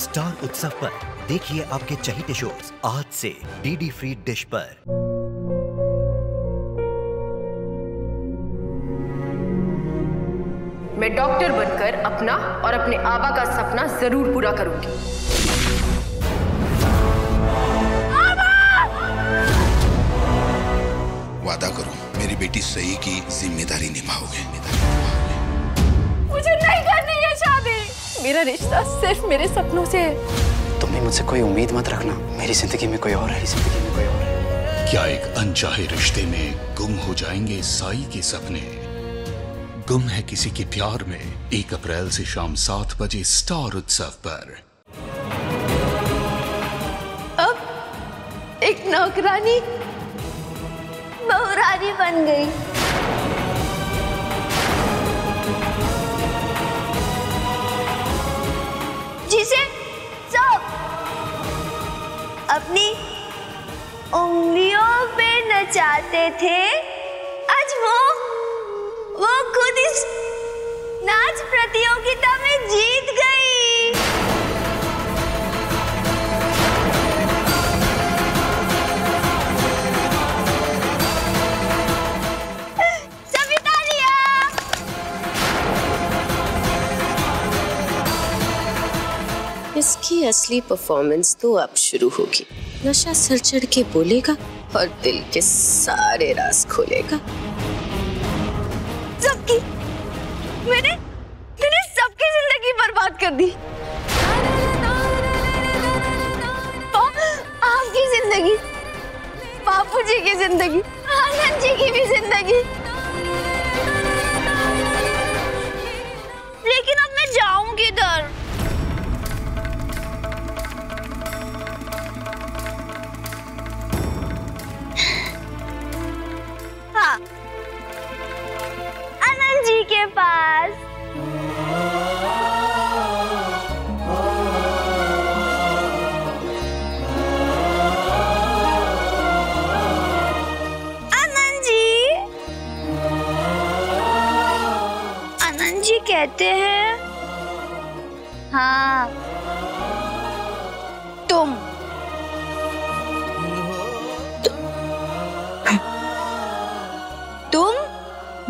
Star उत्सव पर देखिए आपके चहेते शोज आज से डीडी फ्री डिश पर। मैं डॉक्टर बनकर अपना और अपने आबा का सपना जरूर पूरा करूंगी। वादा करो मेरी बेटी सही की जिम्मेदारी निभाओगे। मुझे नहीं करनी ये शादी। मेरा रिश्ता सिर्फ मेरे सपनों से है। तुम्हें मुझसे कोई उम्मीद मत रखना। मेरी जिंदगी में कोई और है, जिंदगी में कोई और है। क्या एक अनचाहे रिश्ते में गुम हो जाएंगे साई के सपने? गुम है किसी के प्यार में 1 अप्रैल से शाम 7 बजे स्टार उत्सव पर। अब एक नौकरानी बहुरानी बन गई। जिसे सब अपनी उंगलियों पे नचाते थे, आज वो खुद इस नाच प्रतियोगिता में जीत गई। सभी तालियां। इसकी असली परफॉर्मेंस तो अब शुरू होगी। नशा सर चढ़ के बोलेगा और दिल के सारे राज खोलेगा। सबकी मैंने सबकी जिंदगी बर्बाद कर दी। आपकी जिंदगी, बापूजी की जिंदगी, आनंद जी की भी जिंदगी। लेकिन अब मैं जाऊं किधर? हाँ, आनंद जी के पास। आनंद जी कहते हैं, हाँ तुम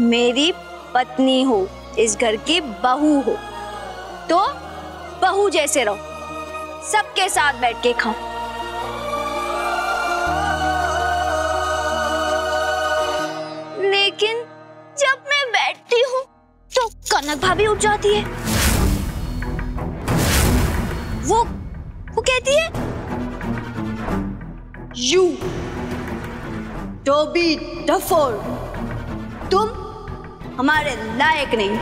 मेरी पत्नी हो, इस घर की बहू हो, तो बहू जैसे रहो, सबके साथ बैठ के खाओ। लेकिन जब मैं बैठती हूँ तो कनक भाभी उठ जाती है। वो कहती है, यू टोबी डफोर, तुम हमारे लायक नहीं।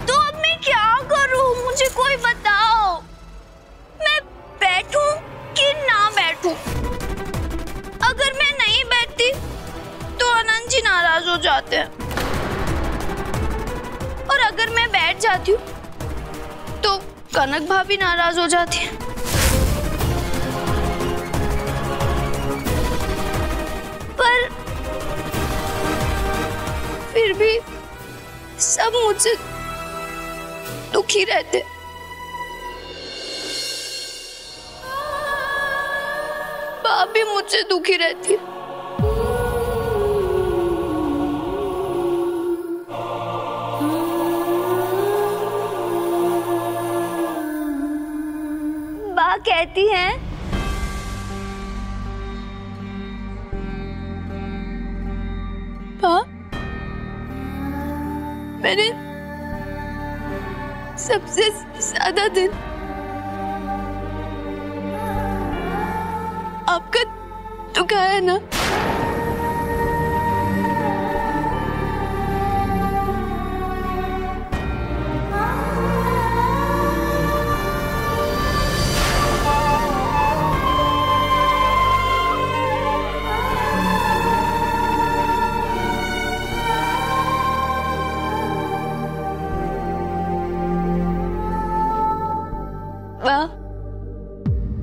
तो अब मैं क्या करूं? मुझे कोई बताओ। मैं बैठूं कि ना बैठूं? अगर मैं नहीं बैठती तो आनंद जी नाराज हो जाते हैं, और अगर मैं बैठ जाती हूँ तो कनक भाभी नाराज हो जाती है। पर फिर भी सब मुझसे दुखी रहते। भाभी मुझसे दुखी रहती है। माँ कहती हैं, हाँ मैंने सबसे ज्यादा दिन आपका दुखाया ना।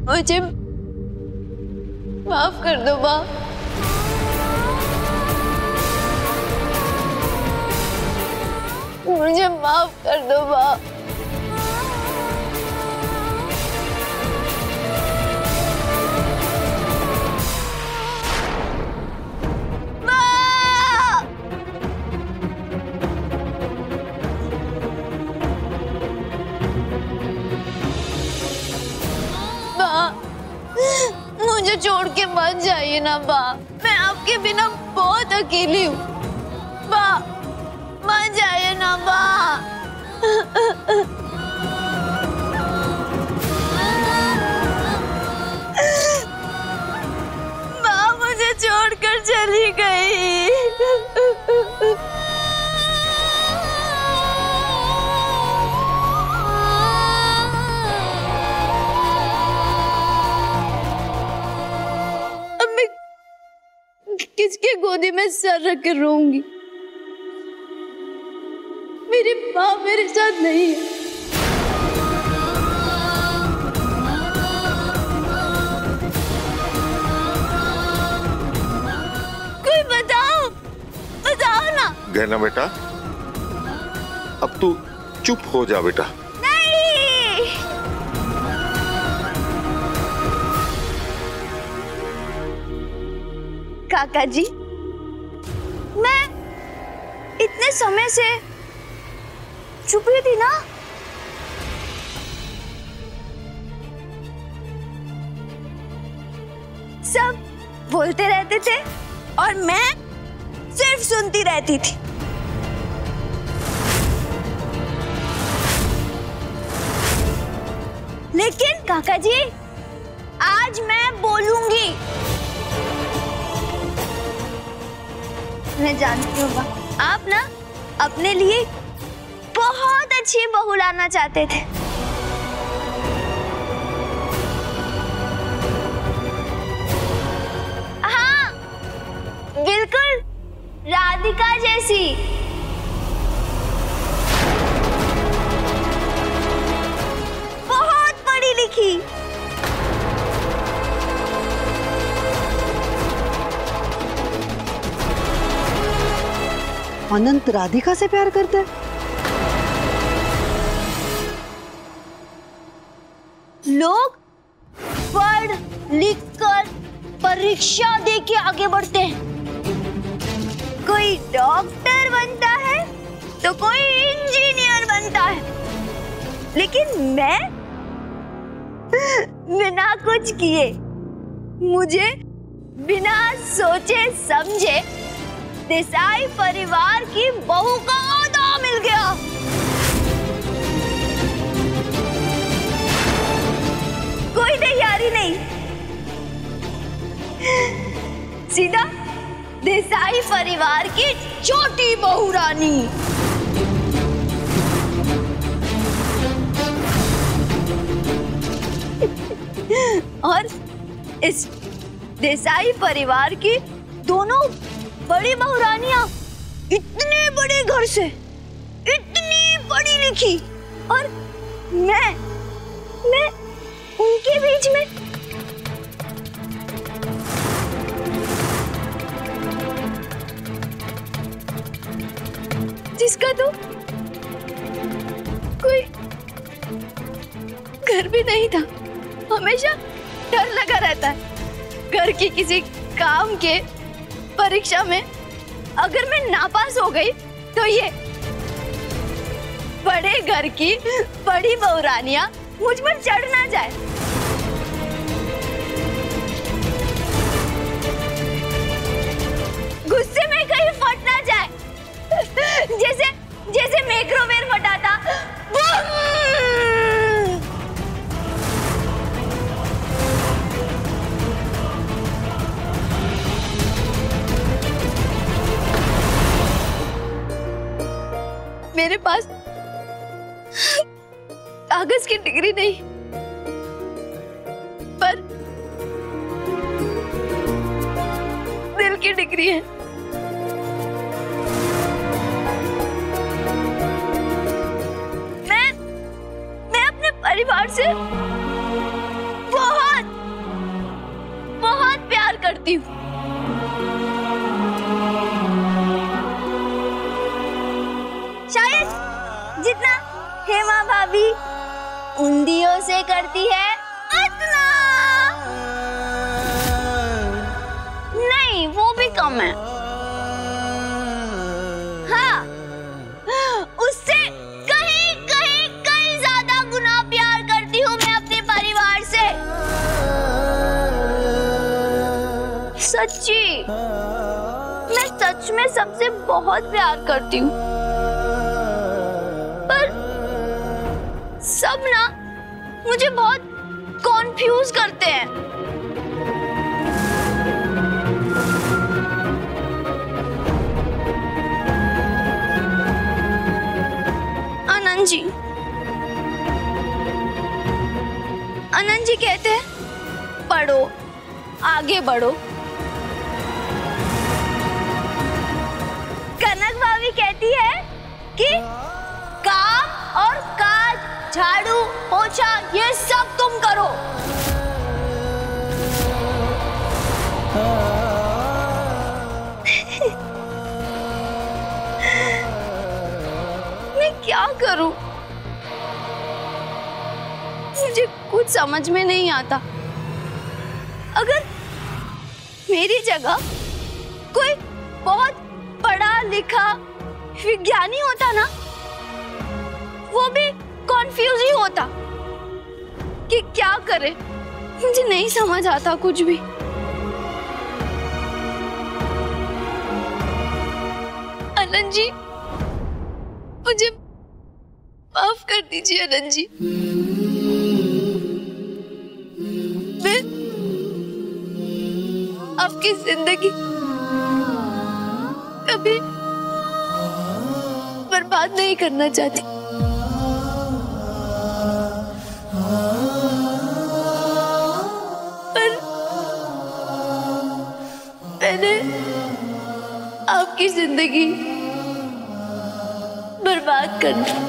मुझे माफ कर दो माँ। मुझे माफ कर दो माँ। मुझे छोड़ के मत जाइए ना बा, मैं आपके बिना बहुत अकेली हूँ। बा मत जाइए ना बा। बा मुझे छोड़कर चली गई। किसके गोदी में सर रख कर रोऊंगी? मेरी माँ मेरे साथ नहीं है। कोई बताओ, बताओ ना। गहना बेटा, अब तू चुप हो जा बेटा। नहीं, काका जी, मैं इतने समय से चुप ही थी ना। सब बोलते रहते थे और मैं सिर्फ सुनती रहती थी। लेकिन काका जी, आज मैं बोलूंगी। मैं जानती हूँ आप ना अपने लिए बहुत अच्छी बहू लाना चाहते थे। हाँ, बिल्कुल राधिका जैसी। बहुत पढ़ी लिखी। अनंत राधिका से प्यार करता है? लोग पढ़ लिख कर परीक्षा दे के आगे बढ़ते हैं। कोई डॉक्टर बनता है तो कोई इंजीनियर बनता है, लेकिन मैं बिना कुछ किए, मुझे बिना सोचे समझे देसाई परिवार की बहू का ओहदा मिल गया। कोई तैयारी नहीं, सीधा देसाई परिवार की छोटी बहू रानी। और इस देसाई परिवार की दोनों बड़ी बहुरानियां इतने बड़े घर से, इतनी पढ़ी लिखी, और मैं उनके बीच में। जिसका तो कोई घर भी नहीं था, हमेशा डर लगा रहता है घर की किसी काम के परीक्षा में अगर मैं नापास हो गई तो ये बड़े घर की बड़ी बहुरानियां मुझ पर चढ़ ना जाए। गुस्से में कहीं फट ना जाए, जैसे माइक्रोवेव फटा। मेरे पास कागज की डिग्री नहीं, पर दिल की डिग्री है। मैं अपने परिवार से बहुत बहुत प्यार करती हूँ। शायद भाभी उंदियों से करती है अतना। नहीं, वो भी कम है। हाँ, उससे कहीं ज्यादा गुना प्यार करती हूँ मैं अपने परिवार से। सच्ची, मैं सच में सबसे बहुत प्यार करती हूँ, पर सब ना मुझे बहुत कॉन्फ्यूज करते हैं। आनंद जी कहते हैं पढ़ो, आगे बढ़ो। कनक भाभी कहती है कि काम और काज, झाड़ू, पोछा ये सब तुम करो। मैं क्या करूं? मुझे कुछ समझ में नहीं आता। अगर मेरी जगह कोई बहुत पढ़ा लिखा विज्ञानी होता ना, वो भी कॉन्फ्यूज ही होता कि क्या करे। मुझे नहीं समझ आता कुछ भी। आनंद जी, मुझे माफ कर दीजिए आनंद जी। मैं आपकी जिंदगी कभी बर्बाद नहीं करना चाहती। पर मैंने आपकी जिंदगी बर्बाद कर दी।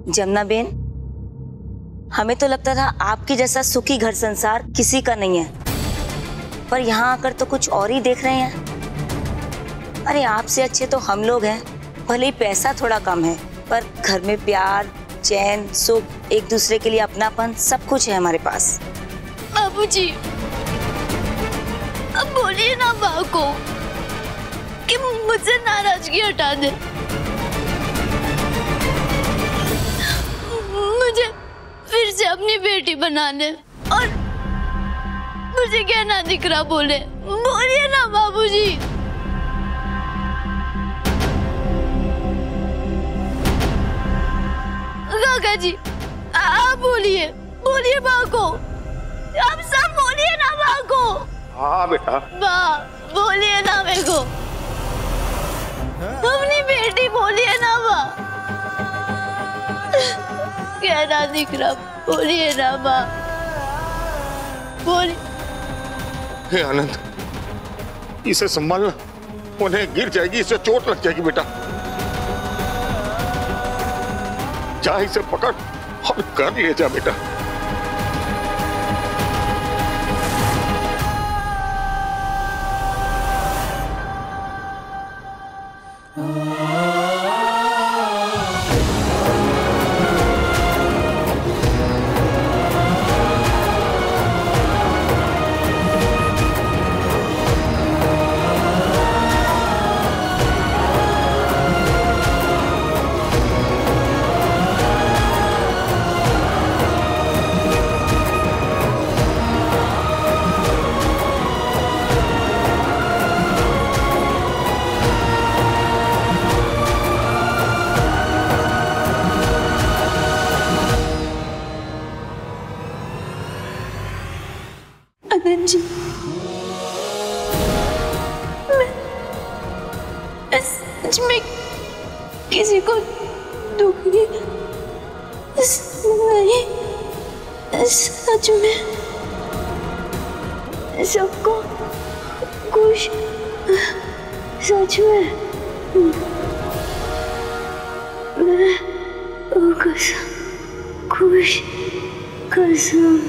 जमुना बेन, हमें तो लगता था आपकी जैसा सुखी घर संसार किसी का नहीं है, पर यहाँ आकर तो कुछ और ही देख रहे हैं। अरे आपसे अच्छे तो हम लोग हैं, भले ही पैसा थोड़ा कम है, पर घर में प्यार, चैन, सुख, एक दूसरे के लिए अपनापन सब कुछ है हमारे पास। बाबूजी, अब बोलिए ना माँ को कि मुझसे नाराजगी हटा दे। मुझे फिर से अपनी बेटी बना ले और मुझे क्या ना दिख रहा बोले। बोलिए ना बाबूजी। काका जी, आप बोलिए, बोलिए माँ को। आप सब बोलिए ना माँ को। हाँ बेटा। माँ बोलिए ना मेरे को, अपनी बेटी बोलिए ना माँ। क्या ना दिख रहा, बोलिए ना माँ, बोलिए। हे आनंद, इसे संभालना, उन्हें गिर जाएगी, इसे चोट लग जाएगी बेटा। जा इसे पकड़ और कर ले जा बेटा। आनंद जी, मैं सच में किसी को दुखी नहीं, सच में सबको खुश सच में मैं कसम खुश कसम